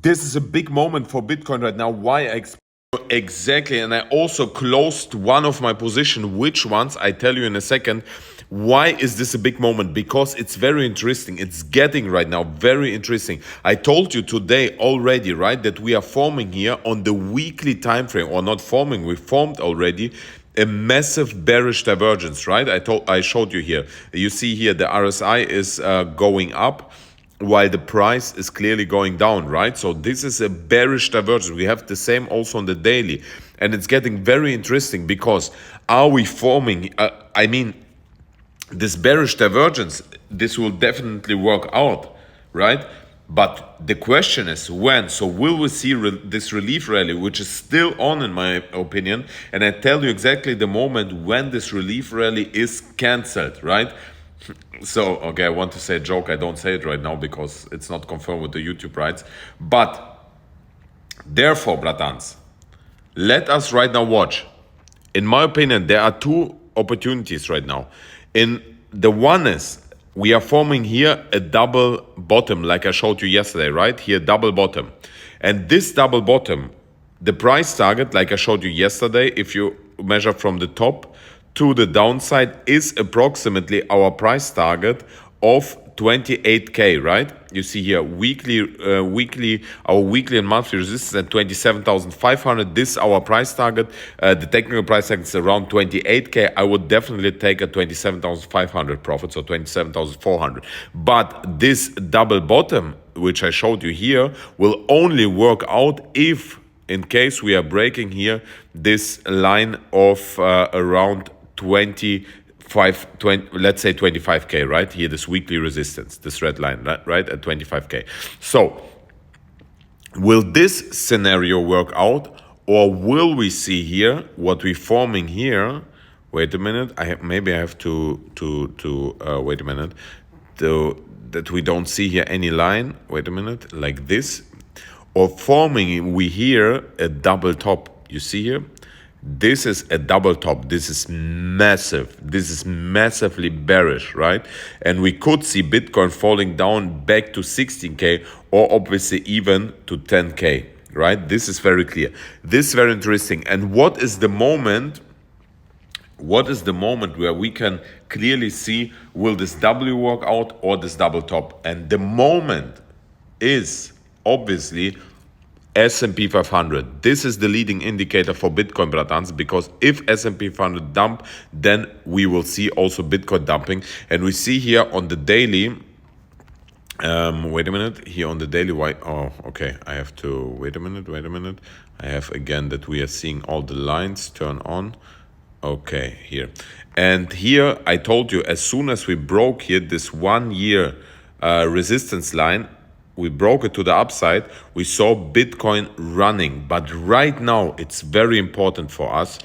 This is a big moment for Bitcoin right now. Why I explain exactly, and I also closed one of my position. Which ones I tell you in a second. Why is this a big moment? Because it's very interesting. It's getting right now very interesting. I told you today already, right, that we are forming here on the weekly time frame, or not forming, we formed already a massive bearish divergence, right? I showed you here. You see here the RSI is going up, while the price is clearly going down, right? So this is a bearish divergence. We have the same also on the daily. And it's getting very interesting because are we forming, this bearish divergence, this will definitely work out, right? But the question is when. So will we see this relief rally, which is still on in my opinion, and I tell you exactly the moment when this relief rally is cancelled, right? So, okay, I want to say a joke. I don't say it right now because it's not confirmed with the YouTube rights. But therefore, bratans, let us right now watch. In my opinion, there are two opportunities right now. In the one is we are forming here a double bottom, like I showed you yesterday, right? Here, double bottom. And this double bottom, the price target, like I showed you yesterday, if you measure from the top to the downside, is approximately our price target of 28k, right? You see here our weekly and monthly resistance at 27,500. This is our price target. The technical price target is around 28k. I would definitely take a 27,500 profit, so 27,400. But this double bottom, which I showed you here, will only work out if, in case we are breaking here this line of around 20, let's say 25k, right? Here, this weekly resistance, this red line, right, at 25k. So will this scenario work out, or will we see here what we're forming here? Wait a minute. Maybe I have to wait a minute. That we don't see here any line. Wait a minute, like this, or forming we here a double top. You see here. This is a double top. This is massive. This is massively bearish, right? And we could see Bitcoin falling down back to 16k, or obviously even to 10k, right? This is very clear. This is very interesting. And what is the moment? What is the moment where we can clearly see, will this W work out or this double top? And the moment is obviously S&P 500. This is the leading indicator for Bitcoin, bratans, because if S&P 500 dump, then we will see also Bitcoin dumping. And we see here on the daily, wait a minute, here on the daily, why? Oh, okay, I have to, wait a minute. I have again that we are seeing all the lines turn on. Okay, here. And here I told you, as soon as we broke here this 1 year resistance line, we broke it to the upside, we saw Bitcoin running. But right now, it's very important for us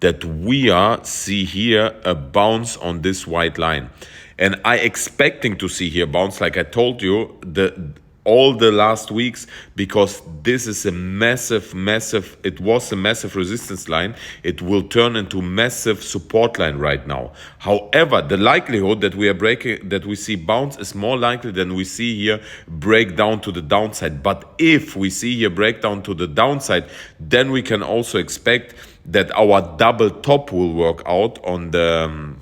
that we see here a bounce on this white line. And I expecting to see here bounce, like I told you, all the last weeks, because this is a massive, it was a massive resistance line. It will turn into massive support line right now. However, the likelihood that we are breaking, that we see bounce is more likely than we see here breakdown to the downside. But if we see here breakdown to the downside, then we can also expect that our double top will work out on the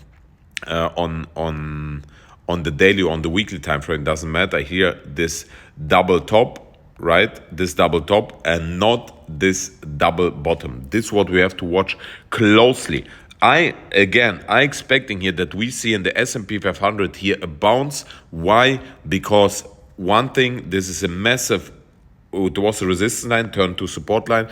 on the daily, on the weekly time frame. Doesn't matter here, this double top, right? This double top, and not this double bottom. This is what we have to watch closely. I expecting here that we see in the S&P 500 here a bounce. Why? Because one thing, this is a massive, it was a resistance line turned to support line.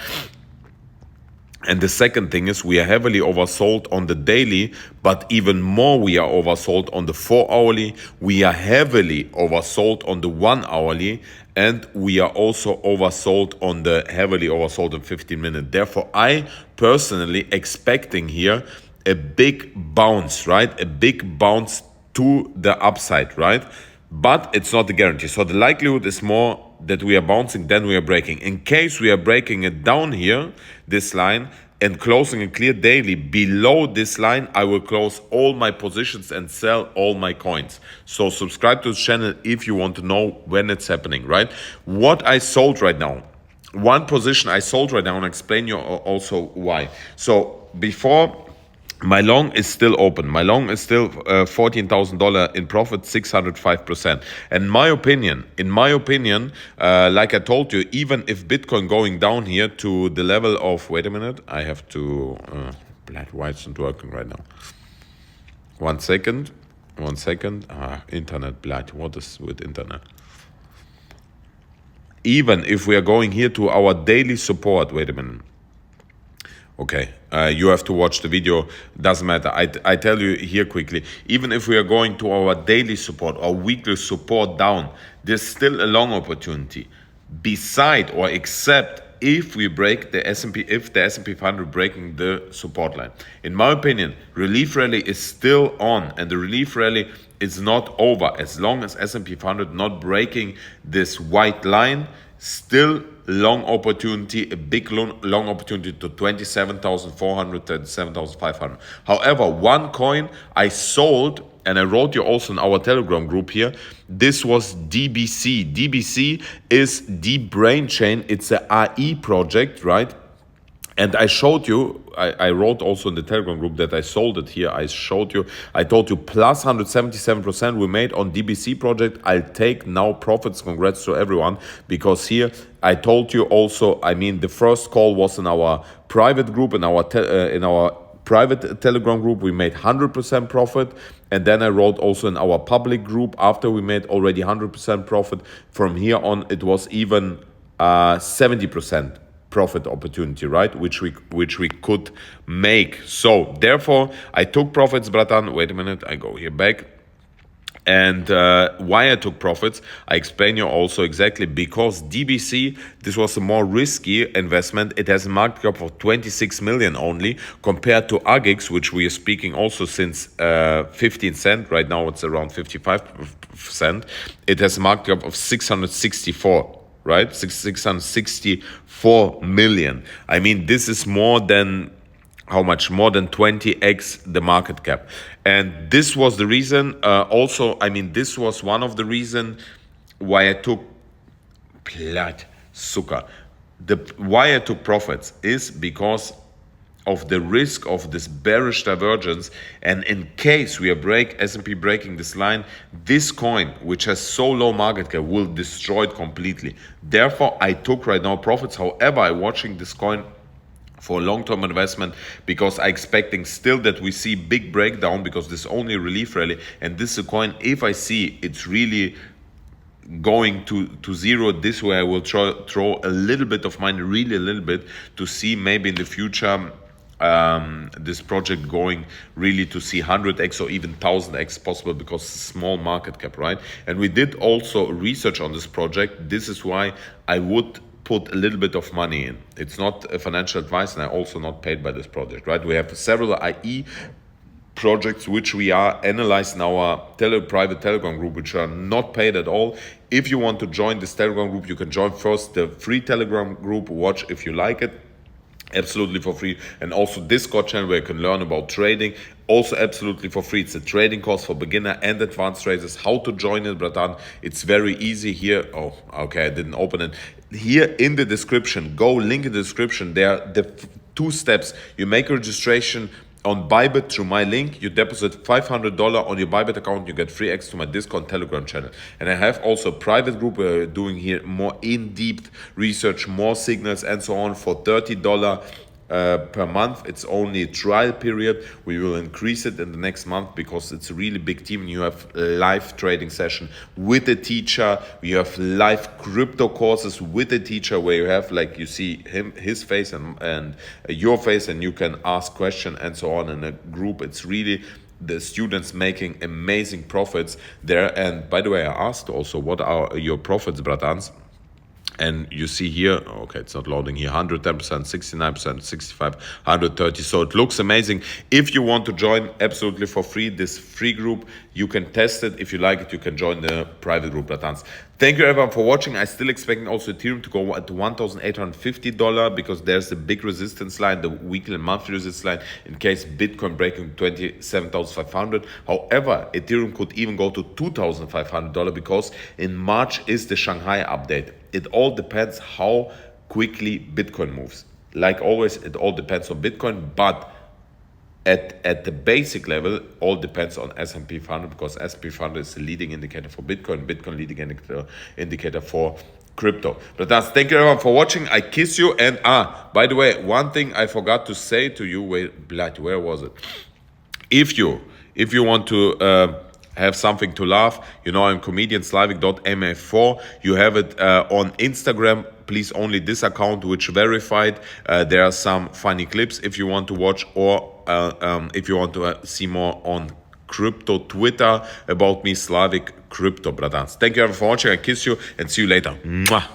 And the second thing is we are heavily oversold on the daily, but even more we are oversold on the 4 hourly. We are heavily oversold on the 1 hourly, and we are also oversold on the heavily oversold on 15 minute. Therefore, I personally expecting here a big bounce, right? A big bounce to the upside, right? But it's not a guarantee. So the likelihood is more that we are bouncing than we are breaking. In case we are breaking it down here, this line, and closing a clear daily below this line, I will close all my positions and sell all my coins. So subscribe to this channel if you want to know when it's happening, right? What I sold right now, one position I sold right now, and I'll explain you also why. So before, my long is still open. My long is still $14,000 in profit, 605%. And in my opinion, like I told you, even if Bitcoin going down here to the level of, wait a minute, I have to, why isn't working right now? One second. Internet, what is with internet? Even if we are going here to our daily support, wait a minute. Okay, you have to watch the video, doesn't matter. I tell you here quickly, even if we are going to our daily support or weekly support down, there's still a long opportunity. Beside or except if we break the S&P, if the S&P 500 breaking the support line. In my opinion, relief rally is still on, and the relief rally is not over. As long as S&P 500 not breaking this white line, still long opportunity, a big long opportunity to 27,400, 37,500. However, one coin I sold, and I wrote you also in our Telegram group here, this was DBC. DBC is Deep Brain Chain. It's a AI project, right? And I showed you, I wrote also in the Telegram group that I sold it here. I showed you, I told you plus 177% we made on DBC project. I'll take now profits. Congrats to everyone. Because here I told you also, I mean, the first call was in our private group, in our private Telegram group, we made 100% profit. And then I wrote also in our public group, after we made already 100% profit, from here on it was even 70% profit opportunity, right? Which we could make. So therefore I took profits, bratan. Wait a minute, I go here back. And why I took profits, I explain you also exactly, because DBC, this was a more risky investment. It has a market cap of 26 million only, compared to AGX, which we are speaking also since 15 cents. Right now it's around 55%. It has a market cap of 664. Right, 664 million. I mean, this is more than, how much? More than 20x the market cap. And this was the reason, also, I mean, this was one of the reasons why I took why I took profits is because of the risk of this bearish divergence. And in case we are S&P breaking this line, this coin, which has so low market cap, will destroy it completely. Therefore, I took right now profits. However, I'm watching this coin for a long-term investment, because I'm expecting still that we see big breakdown, because this is only a relief rally. And this is a coin, if I see it's really going to zero this way, I will throw a little bit of money, really a little bit, to see maybe in the future this project going really to see 100x or even 1000x possible, because small market cap, right? And we did also research on this project. This is why I would put a little bit of money in. It's not a financial advice, and I also not paid by this project, right? We have several IE projects which we are analyzing in our private Telegram group, which are not paid at all. If you want to join this Telegram group, you can join first the free Telegram group, watch if you like it, absolutely for free, and also Discord channel where you can learn about trading, also absolutely for free. It's a trading course for beginner and advanced traders. How to join it, bratan? It's very easy here. Oh, okay, I didn't open it. Here in the description, go link in the description. There are the 2 steps. You make a registration on Bybit through my link. You deposit $500 on your Bybit account, you get free access to my Discord Telegram channel. And I have also a private group where we're doing here more in-depth research, more signals and so on, for $30 per month. It's only a trial period. We will increase it in the next month, because it's a really big team. You have a live trading session with a teacher. You have live crypto courses with a teacher, where you have, like, you see his face and your face, and you can ask questions and so on in a group. It's really the students making amazing profits there. And by the way, I asked also, what are your profits, bratans? And you see here, okay, it's not loading here, 110%, 69%, 65, 130. So it looks amazing. If you want to join absolutely for free, this free group, you can test it. If you like it, you can join the private group, bratans. Thank you everyone for watching. I still expecting also Ethereum to go at $1,850 because there's a big resistance line, the weekly and monthly resistance line, in case Bitcoin breaking 27,500. However, Ethereum could even go to $2,500 because in March is the Shanghai update. It all depends how quickly Bitcoin moves. Like always, it all depends on Bitcoin, but at the basic level, all depends on S&P 500 because S&P 500 is the leading indicator for Bitcoin, Bitcoin leading indicator for crypto. But thank you everyone for watching. I kiss you. And by the way, one thing I forgot to say to you, where was it? If you want to have something to laugh, you know, I'm comedian Slavik.mf4. You have it on Instagram. Please, only this account which verified. There are some funny clips if you want to watch, or if you want to see more on crypto Twitter about me, Slavik Crypto, bratans. Thank you everyone for watching. I kiss you and see you later. Mwah.